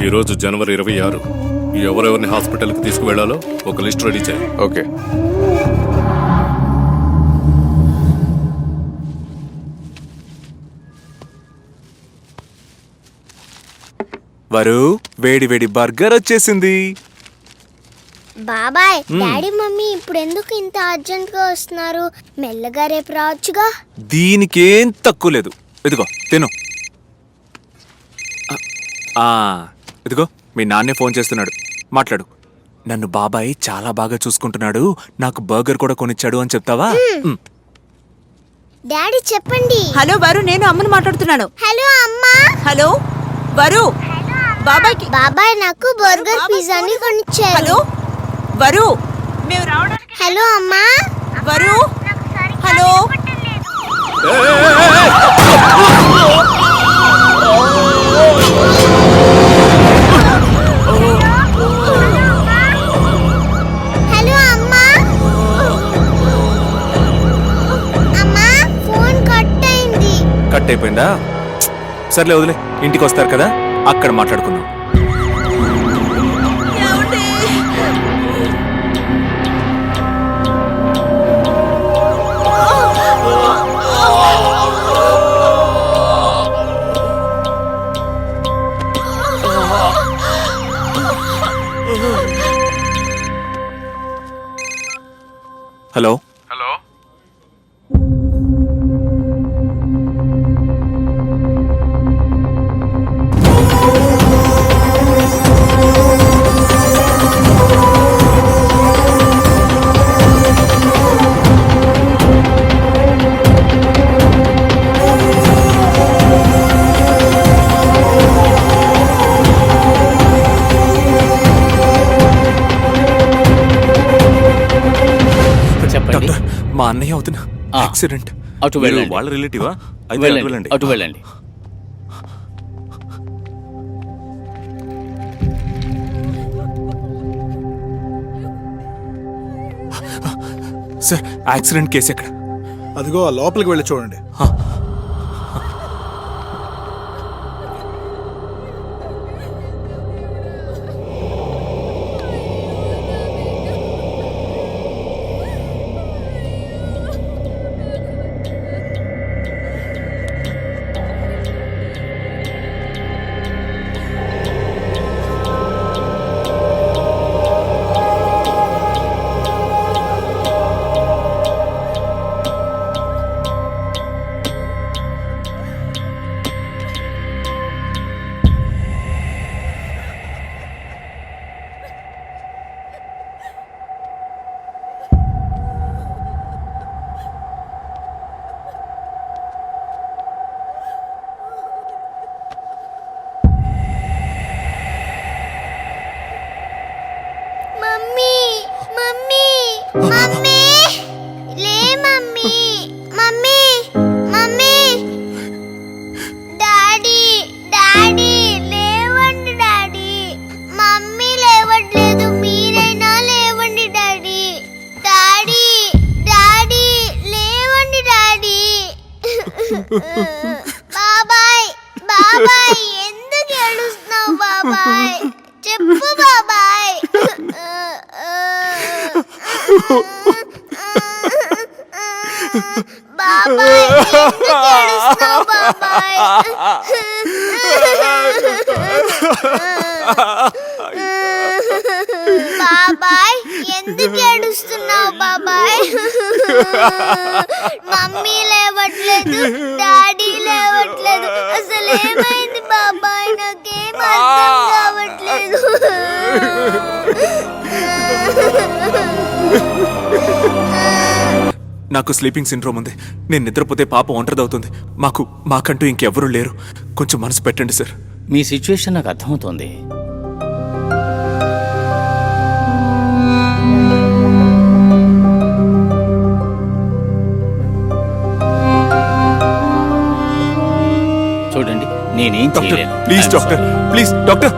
ఈరోజు జనవరి 26. ఎవరెవరిని హాస్పిటల్కి తీసుకువెళ్లాలో ఒక లిస్ట్ రెడీ చేయి. ఓకే. వరు వేడి వేడి బర్గర్ వచ్చేసింది. బాబాయ్, డాడీ మమ్మీ ఇప్పుడు ఎందుకు ఇంత అర్జెంట్ గా వస్తున్నారు? మెల్లగా రేపు రావచ్చుగా. దీనికేం తక్కువ లేదు. ఇదిగో తిను. ఇదిగో మీ నాన్నే ఫోన్ చేస్తున్నాడు, మాట్లాడు. నన్ను బాబాయ్ చాలా బాగా చూసుకుంటున్నాడు, నాకు బర్గర్ కూడా కొనిచ్చాడు అని చెప్తావా? డాడీ చెప్పండి. హలో వరు, నేను అమ్మను మాట్లాడుతున్నాను. హలో అమ్మా. హలో వరు, బాబాయ్కి. బాబాయ్ నాకు బర్గర్ పిజ్జాని కొనిచ్చారు. హలో వరు, మేము రావడానికి. హలో అమ్మా. వరు, హలో. హలో అమ్మా. అమ్మా, ఫోన్ కట్ అయింది. కట్ అయిపోయిందా? సర్లే వదిలే, ఇంటికి వస్తారు కదా అక్కడ మాట్లాడుకుందాం. హలో హలో, చెప్పండి. డాక్టర్, మా అన్నయ్య అవుతున్న యాక్సిడెంట్. అటు వెళ్ళండి. వాళ్ళ రిలేటివా? అయితే వెళ్ళండి, వెళ్ళండి. అటు వెళ్ళండి. సార్, యాక్సిడెంట్ కేసు ఎక్కడ? అదిగో ఆ లోపలికి వెళ్ళి చూడండి. మమ్మీ, మమ్మీ, మమ్మీ, లే mummy, mummy, mummy. Daddy, daddy, లేవండి డాడీ. మమ్మీ లేవట్లేదు, మీరైనా లేవండి డాడీ. డాడీ, డాడీ, లేవండి డాడీ. బాబాయ్, బాబాయ్, ఎందుకు ఏడుస్తున్నావు బాబాయ్? చెప్పు బాబాయ్. బాబాయ్, ఎందుకు ఏడుస్తున్నావు బాబాయ్? బాబాయ్, ఎందుకు ఏడుస్తున్నావు బాబాయ్? మమ్మీ లేవట్లేదు, డాడీ లేవట్లేదు, అసలు ఏమైంది బాబాయ్? నాకేం అర్థం కావట్లేదు. నాకు స్లీపింగ్ సిండ్రోమ్ ఉంది. నేను నిద్రపోతే పాప ఒంటరిదవుతుంది. మాకంటూ ఇంకెవరూ లేరు. కొంచెం మనసు పెట్టండి సార్. మీ సిచ్యువేషన్ నాకు అర్థమవుతోంది. చూడండి, నేనేం డాక్టర్ చేయలేను. Please, I'm doctor sorry. Please, doctor.